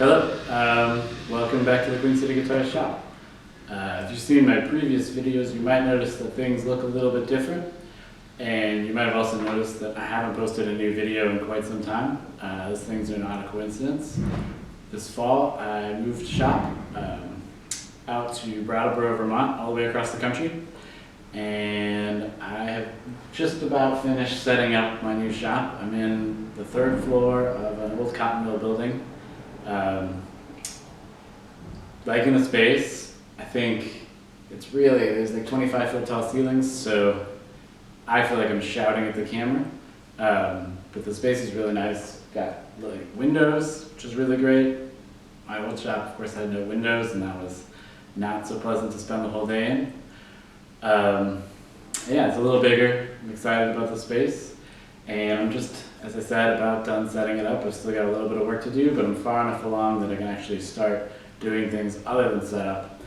Hello, welcome back to the Queen City Guitar Shop. If you've seen my previous videos, you might notice that things look a little bit different, and you might have also noticed that I haven't posted a new video in quite some time. Those things are not a coincidence. This fall, I moved shop out to Brattleboro, Vermont, all the way across the country, and I have just about finished setting up my new shop. I'm in the third floor of an old cotton mill building. Liking the space. I think it's really, there's like 25-foot tall ceilings, so I feel like I'm shouting at the camera. But the space is really nice. Got like windows, which is really great. My old shop, of course, had no windows, and that was not so pleasant to spend the whole day in. Yeah, it's a little bigger. I'm excited about the space, and I'm just, as I said, about done setting it up. I've still got a little bit of work to do, but I'm far enough along that I can actually start doing things other than setup.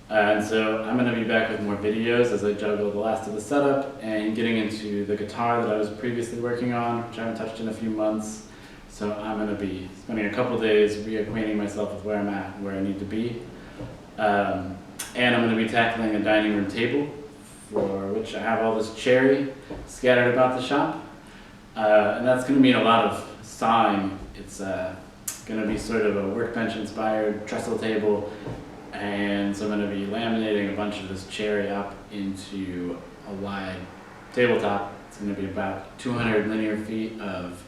And so I'm going to be back with more videos as I juggle the last of the setup and getting into the guitar that I was previously working on, which I haven't touched in a few months. So I'm going to be spending a couple days reacquainting myself with where I'm at, where I need to be. And I'm going to be tackling a dining room table, for which I have all this cherry scattered about the shop. And that's going to mean a lot of sawing. It's going to be sort of a workbench-inspired trestle table, and so I'm going to be laminating a bunch of this cherry up into a wide tabletop. It's going to be about 200 linear feet of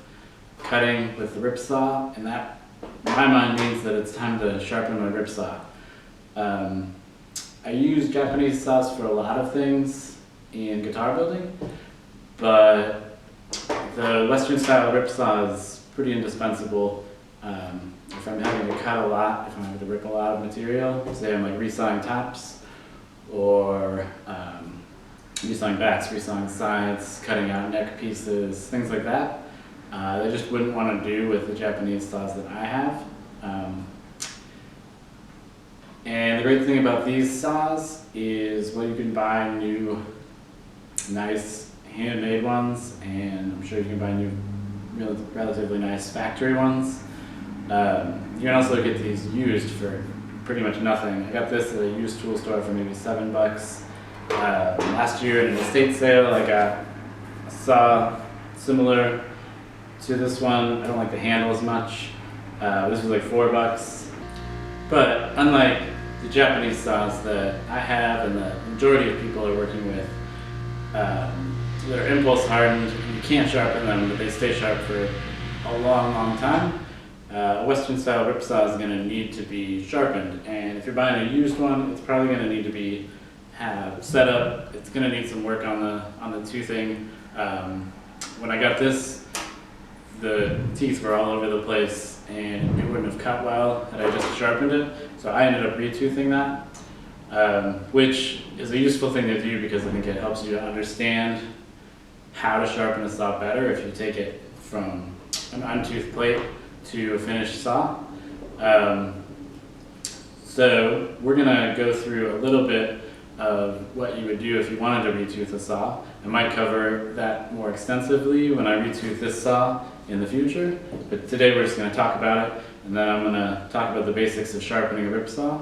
cutting with the rip saw, and that, in my mind, means that it's time to sharpen my rip saw. I use Japanese saws for a lot of things in guitar building, but the Western style rip saw is pretty indispensable. If I'm having to cut a lot, if I'm having to rip a lot of material, say I'm like resawing tops, or resawing backs, resawing sides, cutting out neck pieces, things like that, they just wouldn't want to do with the Japanese saws that I have. And the great thing about these saws is, well, you can buy new, nice handmade ones, and I'm sure you can buy new, relatively nice factory ones. You can also get these used for pretty much nothing. I got this at a used tool store for maybe $7. Last year in an estate sale, I got a saw similar to this one. I don't like the handle as much. This was like $4. But unlike the Japanese saws that I have and the majority of people are working with, that are impulse hardened, you can't sharpen them, but they stay sharp for a long, long time. A Western style rip saw is going to need to be sharpened, and if you're buying a used one, it's probably going to need to be set up. It's going to need some work on the toothing. When I got this, the teeth were all over the place, and it wouldn't have cut well had I just sharpened it. So I ended up retoothing that, which is a useful thing to do because I think it helps you to understand how to sharpen a saw better if you take it from an untoothed plate to a finished saw. So we're going to go through a little bit of what you would do if you wanted to retooth a saw. I might cover that more extensively when I retooth this saw in the future, but today we're just going to talk about it, and then I'm going to talk about the basics of sharpening a rip saw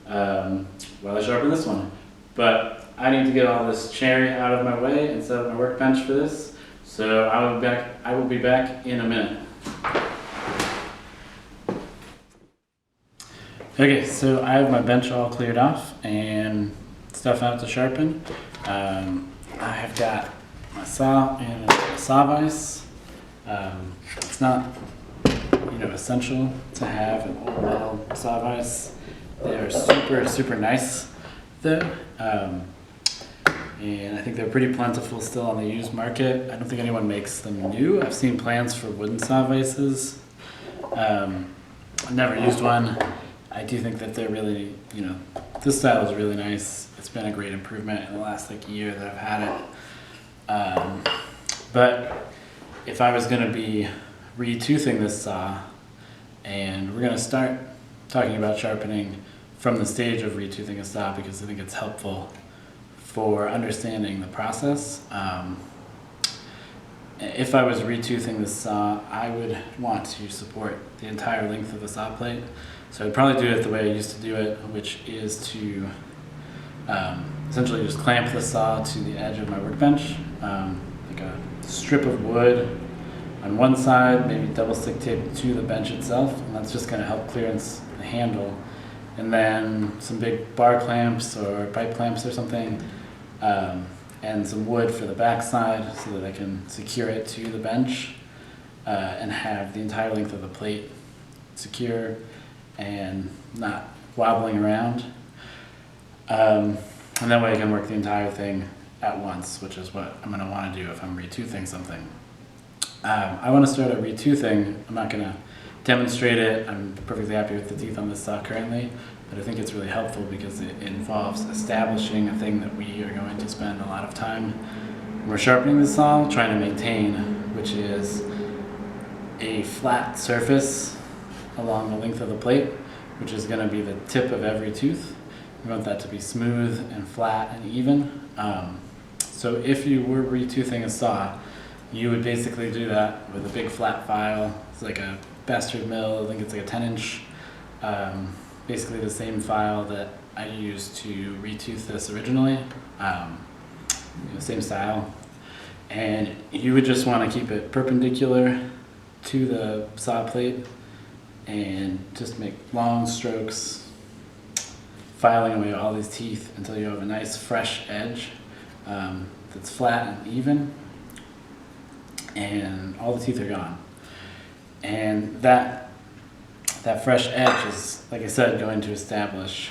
while I sharpen this one. But I need to get all this cherry out of my way and set up my workbench for this, so I will be back in a minute. Okay, so I have my bench all cleared off and stuff out to sharpen. I have got my saw and a saw vise. It's not, essential to have an old metal saw vise. They're super, super nice, though. And I think they're pretty plentiful still on the used market. I don't think anyone makes them new. I've seen plans for wooden saw vises. I've never used one. I do think that they're really, this style is really nice. It's been a great improvement in the last year that I've had it. But if I was going to be retoothing this saw, and we're going to start talking about sharpening from the stage of retoothing a saw because I think it's helpful for understanding the process. if I was retoothing this saw, I would want to support the entire length of the saw plate. So I'd probably do it the way I used to do it, which is to essentially just clamp the saw to the edge of my workbench, like a strip of wood on one side, maybe double stick tape to the bench itself, and that's just going to help clearance the handle. And then some big bar clamps or pipe clamps or something, and some wood for the back side so that I can secure it to the bench and have the entire length of the plate secure and not wobbling around. And that way I can work the entire thing at once, which is what I'm going to want to do if I'm retoothing something. I want to start a retoothing. I'm not going to demonstrate it. I'm perfectly happy with the teeth on this saw currently, but I think it's really helpful because it involves establishing a thing that we are going to spend a lot of time when we're sharpening the saw trying to maintain, which is a flat surface along the length of the plate, which is going to be the tip of every tooth. We want that to be smooth and flat and even. So if you were retoothing a saw, you would basically do that with a big flat file. It's like a bastard mill, I think it's like a 10-inch. Basically the same file that I used to retooth this originally, same style. And you would just want to keep it perpendicular to the saw plate and just make long strokes, filing away all these teeth until you have a nice fresh edge that's flat and even, and all the teeth are gone. And that fresh edge is, like I said, going to establish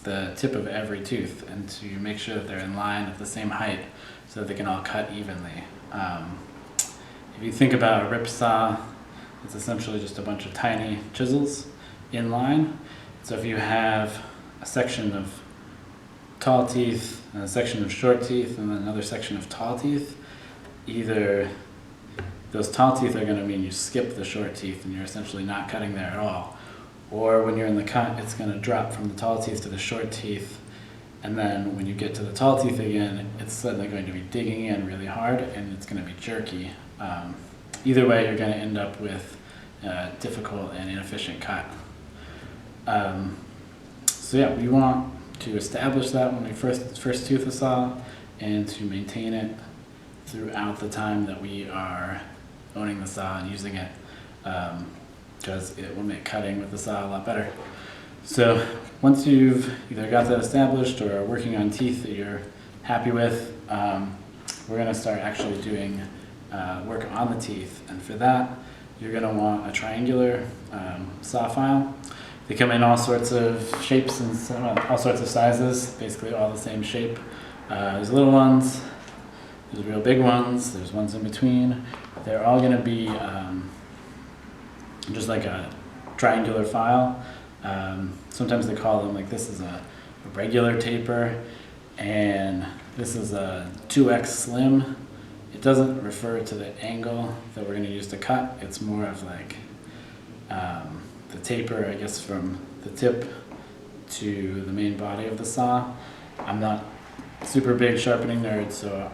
the tip of every tooth and to make sure that they're in line at the same height so that they can all cut evenly. If you think about a rip saw, it's essentially just a bunch of tiny chisels in line. So if you have a section of tall teeth and a section of short teeth and then another section of tall teeth, either those tall teeth are going to mean you skip the short teeth and you're essentially not cutting there at all. Or when you're in the cut, it's going to drop from the tall teeth to the short teeth. And then when you get to the tall teeth again, it's suddenly going to be digging in really hard and it's going to be jerky. Either way, you're going to end up with a difficult and inefficient cut. So yeah, we want to establish that when we first tooth the saw and to maintain it throughout the time that we are owning the saw and using it, because it will make cutting with the saw a lot better. So once you've either got that established or are working on teeth that you're happy with, we're going to start actually doing work on the teeth. And for that, you're going to want a triangular saw file. They come in all sorts of shapes and all sorts of sizes, basically all the same shape. There's little ones, there's real big ones, there's ones in between. They're all going to be just like a triangular file. Sometimes they call them, like this is a regular taper and this is a 2x slim. It doesn't refer to the angle that we're going to use to cut. It's more of like the taper, I guess, from the tip to the main body of the saw. I'm not super big sharpening nerd, so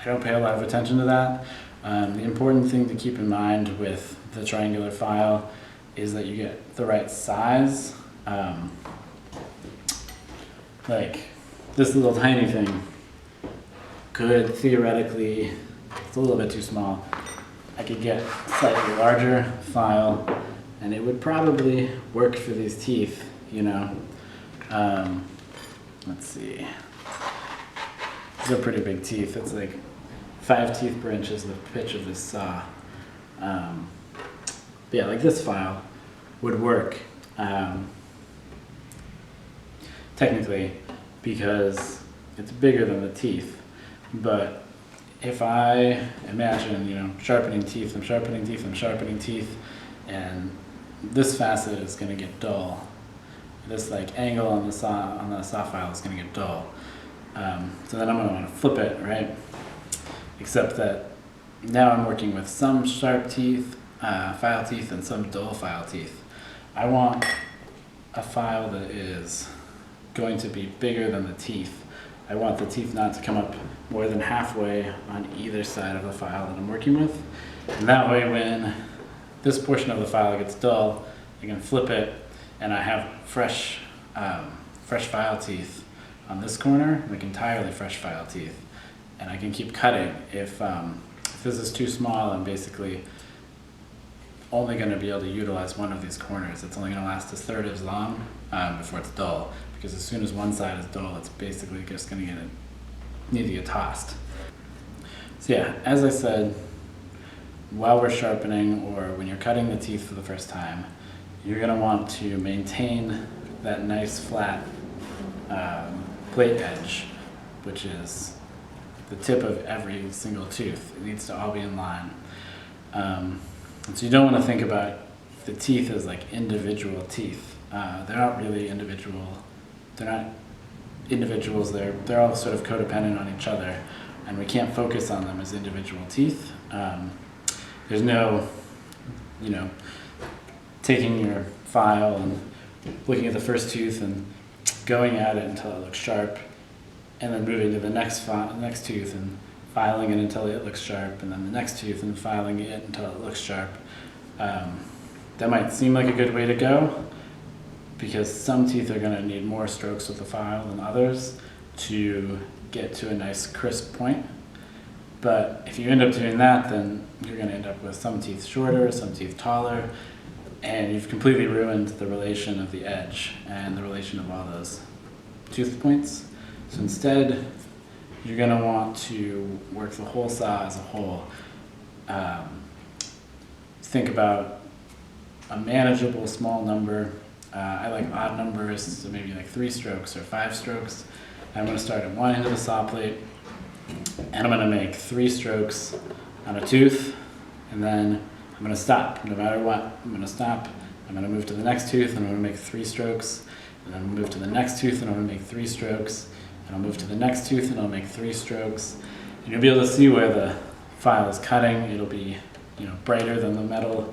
I don't pay a lot of attention to that. The important thing to keep in mind with the triangular file is that you get the right size. Like this little tiny thing could theoretically, it's a little bit too small. I could get a slightly larger file and it would probably work for these teeth, you know. Let's see. These are pretty big teeth. It's like 5 teeth per inch is the pitch of this saw. But yeah, like this file would work technically because it's bigger than the teeth. But if I imagine, you know, sharpening teeth, I'm sharpening teeth, I'm sharpening teeth, and this facet is going to get dull. This like angle on the saw file is going to get dull. So then I'm going to want to flip it, right? Except that now I'm working with some sharp teeth, file teeth, and some dull file teeth. I want a file that is going to be bigger than the teeth. I want the teeth not to come up more than halfway on either side of the file that I'm working with. And that way when this portion of the file gets dull, I can flip it and I have fresh file teeth on this corner, like entirely fresh file teeth. And I can keep cutting. If this is too small, I'm basically only going to be able to utilize one of these corners. It's only going to last a third as long before it's dull, because as soon as one side is dull, it's basically just going to need to get tossed. So yeah, as I said, while we're sharpening or when you're cutting the teeth for the first time, you're going to want to maintain that nice flat plate edge, which is the tip of every single tooth. It needs to all be in line. So you don't want to think about the teeth as like individual teeth. They're not really individual. They're not individuals. They're all sort of codependent on each other, and we can't focus on them as individual teeth. There's no, taking your file and looking at the first tooth and going at it until it looks sharp, and then moving to the next tooth and filing it until it looks sharp, and then the next tooth and filing it until it looks sharp. That might seem like a good way to go, because some teeth are going to need more strokes with the file than others to get to a nice crisp point. But if you end up doing that, then you're going to end up with some teeth shorter, some teeth taller, and you've completely ruined the relation of the edge and the relation of all those tooth points. So instead, you're going to want to work the whole saw as a whole. Think about a manageable small number. I like odd numbers, so maybe like 3 strokes or 5 strokes. I'm going to start at one end of the saw plate, and I'm going to make 3 strokes on a tooth, and then I'm going to stop no matter what. I'm going to stop. I'm going to move to the next tooth, and I'm going to make 3 strokes, and then move to the next tooth, and I'm going to make 3 strokes, and I'll move to the next tooth, and I'll make 3 strokes. And you'll be able to see where the file is cutting. It'll be, brighter than the metal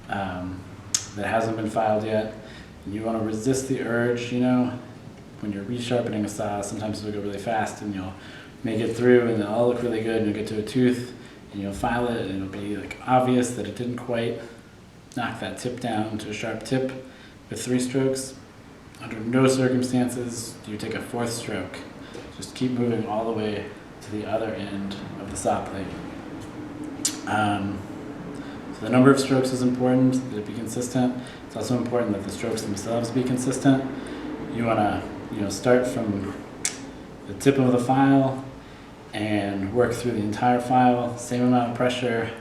that hasn't been filed yet. And you want to resist the urge, when you're resharpening a saw, sometimes it'll go really fast and you'll make it through and it'll all look really good, and you'll get to a tooth and you'll file it and it'll be like obvious that it didn't quite knock that tip down to a sharp tip with 3 strokes. Under no circumstances do you take a 4th stroke. Just keep moving all the way to the other end of the saw plate. So the number of strokes is important, that it be consistent. It's also important that the strokes themselves be consistent. You want to, start from the tip of the file and work through the entire file, same amount of pressure.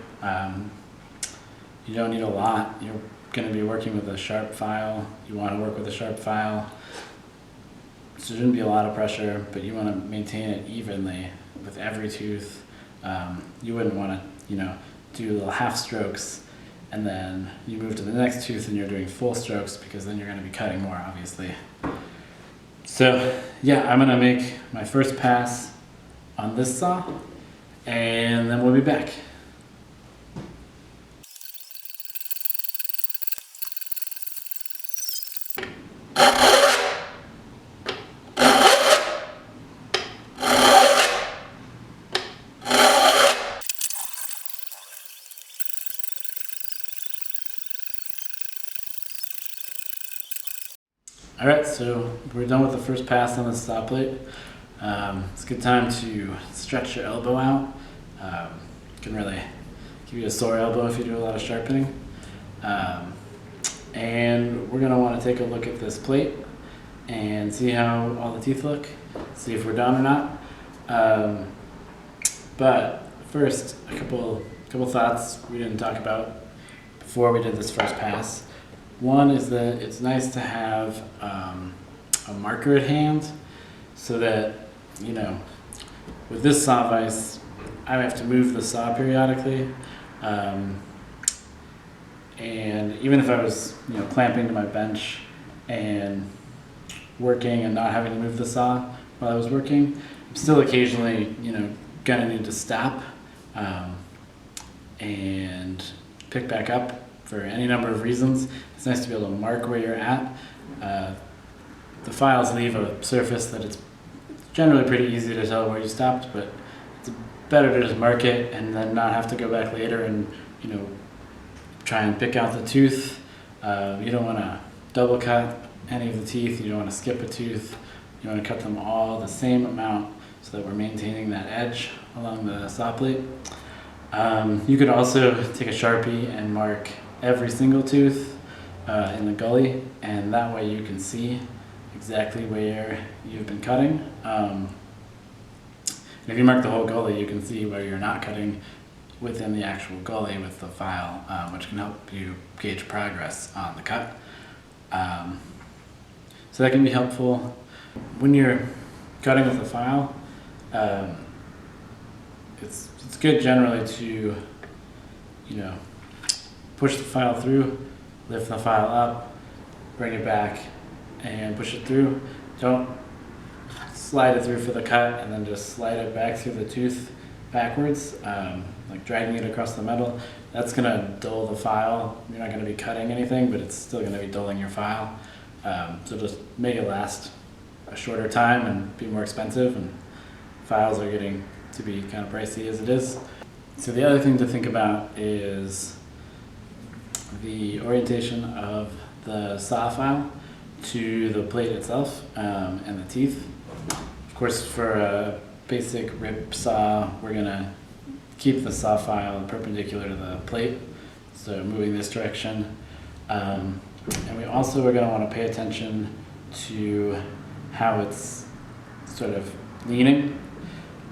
You don't need a lot. You're going to be working with a sharp file. You want to work with a sharp file. So there shouldn't be a lot of pressure, but you want to maintain it evenly with every tooth. You wouldn't want to, do little half strokes and then you move to the next tooth and you're doing full strokes, because then you're going to be cutting more, obviously. So yeah, I'm going to make my first pass on this saw and then we'll be back. All right, so we're done with the first pass on the saw plate. It's a good time to stretch your elbow out. Can really give you a sore elbow if you do a lot of sharpening. And we're gonna wanna take a look at this plate and see how all the teeth look, see if we're done or not. But first, a couple thoughts we didn't talk about before we did this first pass. One is that it's nice to have a marker at hand, so that, with this saw vise, I have to move the saw periodically. And even if I was, clamping to my bench and working and not having to move the saw while I was working, I'm still occasionally, gonna need to stop and pick back up for any number of reasons. It's nice to be able to mark where you're at. The files leave a surface that it's generally pretty easy to tell where you stopped, but better to just mark it and then not have to go back later and, you know, try and pick out the tooth. You don't want to double cut any of the teeth. You don't want to skip a tooth. You want to cut them all the same amount so that we're maintaining that edge along the saw plate. You could also take a Sharpie and mark every single tooth in the gully, and that way you can see exactly where you've been cutting. And if you mark the whole gully, you can see where you're not cutting within the actual gully with the file, which can help you gauge progress on the cut. So that can be helpful. When you're cutting with the file, it's good generally to, you know, push the file through, lift the file up, bring it back, and push it through. Don't slide it through for the cut and then just slide it back through the tooth backwards, like dragging it across the metal. That's gonna dull the file. You're not gonna be cutting anything, but it's still gonna be dulling your file. So just make it last a shorter time and be more expensive, and files are getting to be kind of pricey as it is. So the other thing to think about is the orientation of the saw file to the plate itself and the teeth. Of course, for a basic rip saw, we're gonna keep the saw file perpendicular to the plate, so moving this direction. And we also are gonna wanna pay attention to how it's sort of leaning,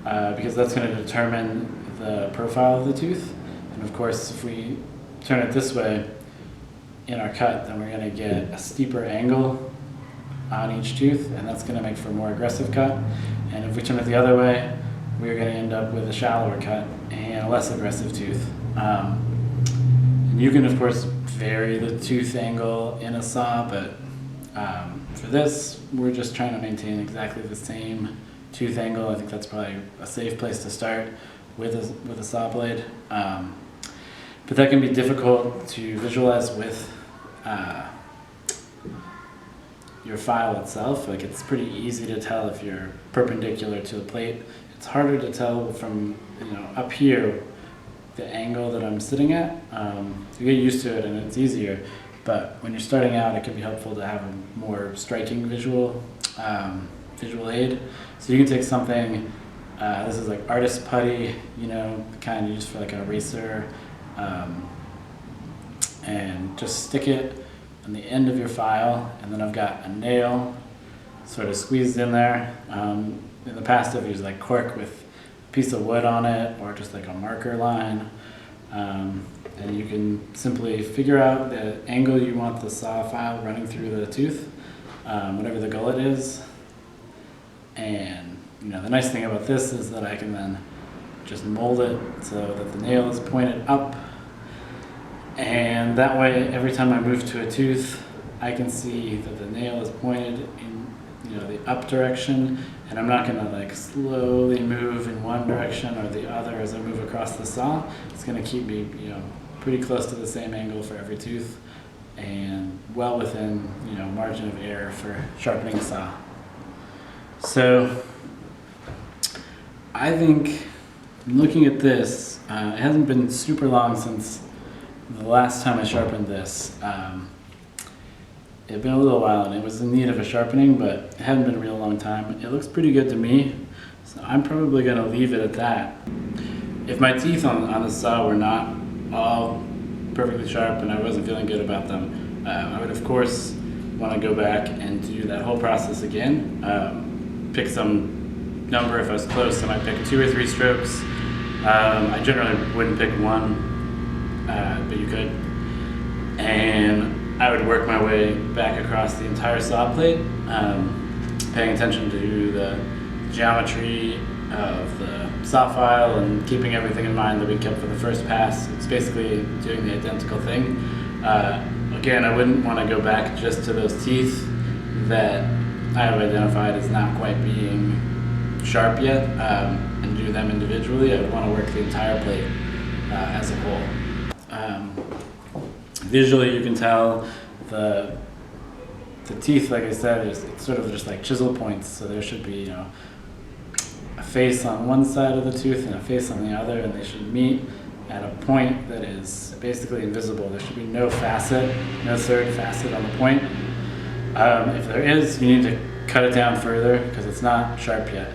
because that's gonna determine the profile of the tooth. And of course, if we turn it this way in our cut, then we're gonna get a steeper angle on each tooth, and that's gonna make for a more aggressive cut. And if we turn it the other way, we're gonna end up with a shallower cut and a less aggressive tooth. And you can, of course, vary the tooth angle in a saw, but for this, we're just trying to maintain exactly the same tooth angle. I think that's probably a safe place to start with a saw blade. But that can be difficult to visualize with your file itself. Like, it's pretty easy to tell if you're perpendicular to the plate. It's harder to tell from, you know, up here the angle that I'm sitting at. You get used to it and it's easier, but when you're starting out, it can be helpful to have a more striking visual aid. So you can take something, this is like artist putty, you know, kind of used for like an eraser, and just stick it on the end of your file, and then I've got a nail sort of squeezed in there. In the past, I've used like cork with a piece of wood on it, or just like a marker line. And you can simply figure out the angle you want the saw file running through the tooth, whatever the gullet is. And you know, the nice thing about this is that I can then just mold it so that the nail is pointed up. And that way, every time I move to a tooth, I can see that the nail is pointed in, you know, the up direction, and I'm not gonna like slowly move in one direction or the other as I move across the saw. It's gonna keep me, you know, pretty close to the same angle for every tooth, and well within, you know, margin of error for sharpening a saw. So I think, looking at this, it hasn't been super long since the last time I sharpened this. It had been a little while and it was in need of a sharpening, but it hadn't been a real long time. It looks pretty good to me, so I'm probably gonna leave it at that. If my teeth on the saw were not all perfectly sharp and I wasn't feeling good about them, I would of course want to go back and do that whole process again. Pick some number. If I was close, I might pick 2 or 3 strokes. I generally wouldn't pick one, but you could. And I would work my way back across the entire saw plate, paying attention to the geometry of the saw file and keeping everything in mind that we kept for the first pass. It's basically doing the identical thing. Again, I wouldn't want to go back just to those teeth that I have identified as not quite being sharp yet, and do them individually. I would want to work the entire plate as a whole. Visually, you can tell the teeth, like I said, it's sort of just like chisel points, so there should be, you know, a face on one side of the tooth and a face on the other, and they should meet at a point that is basically invisible. There should be no facet, no third facet on the point. If there is, you need to cut it down further because it's not sharp yet.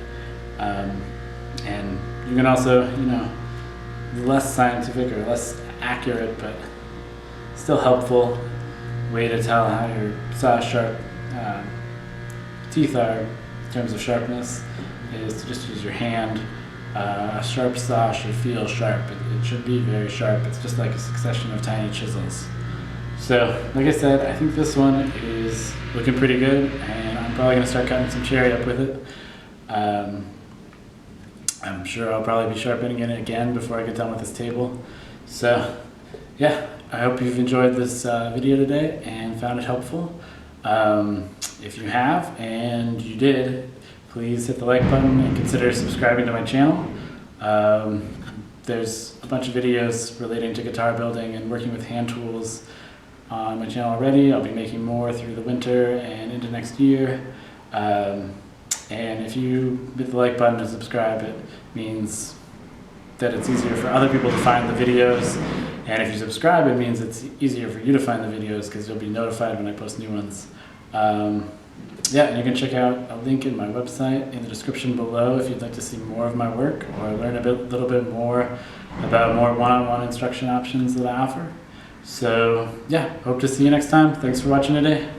And you can also, less scientific or less accurate, but still helpful way to tell how your saw sharp teeth are in terms of sharpness is to just use your hand. A sharp saw should feel sharp. It should be very sharp. It's just like a succession of tiny chisels. So, like I said, I think this one is looking pretty good, and I'm probably going to start cutting some cherry up with it. I'm sure I'll probably be sharpening it again before I get done with this table. So, yeah, I hope you've enjoyed this video today and found it helpful. If you have, and you did, please hit the like button and consider subscribing to my channel. There's a bunch of videos relating to guitar building and working with hand tools on my channel already. I'll be making more through the winter and into next year. And if you hit the like button and subscribe, it means that it's easier for other people to find the videos. And if you subscribe, it means it's easier for you to find the videos because you'll be notified when I post new ones. Yeah, and you can check out a link in my website in the description below if you'd like to see more of my work or learn a little bit more about more one-on-one instruction options that I offer. So yeah, hope to see you next time. Thanks for watching today.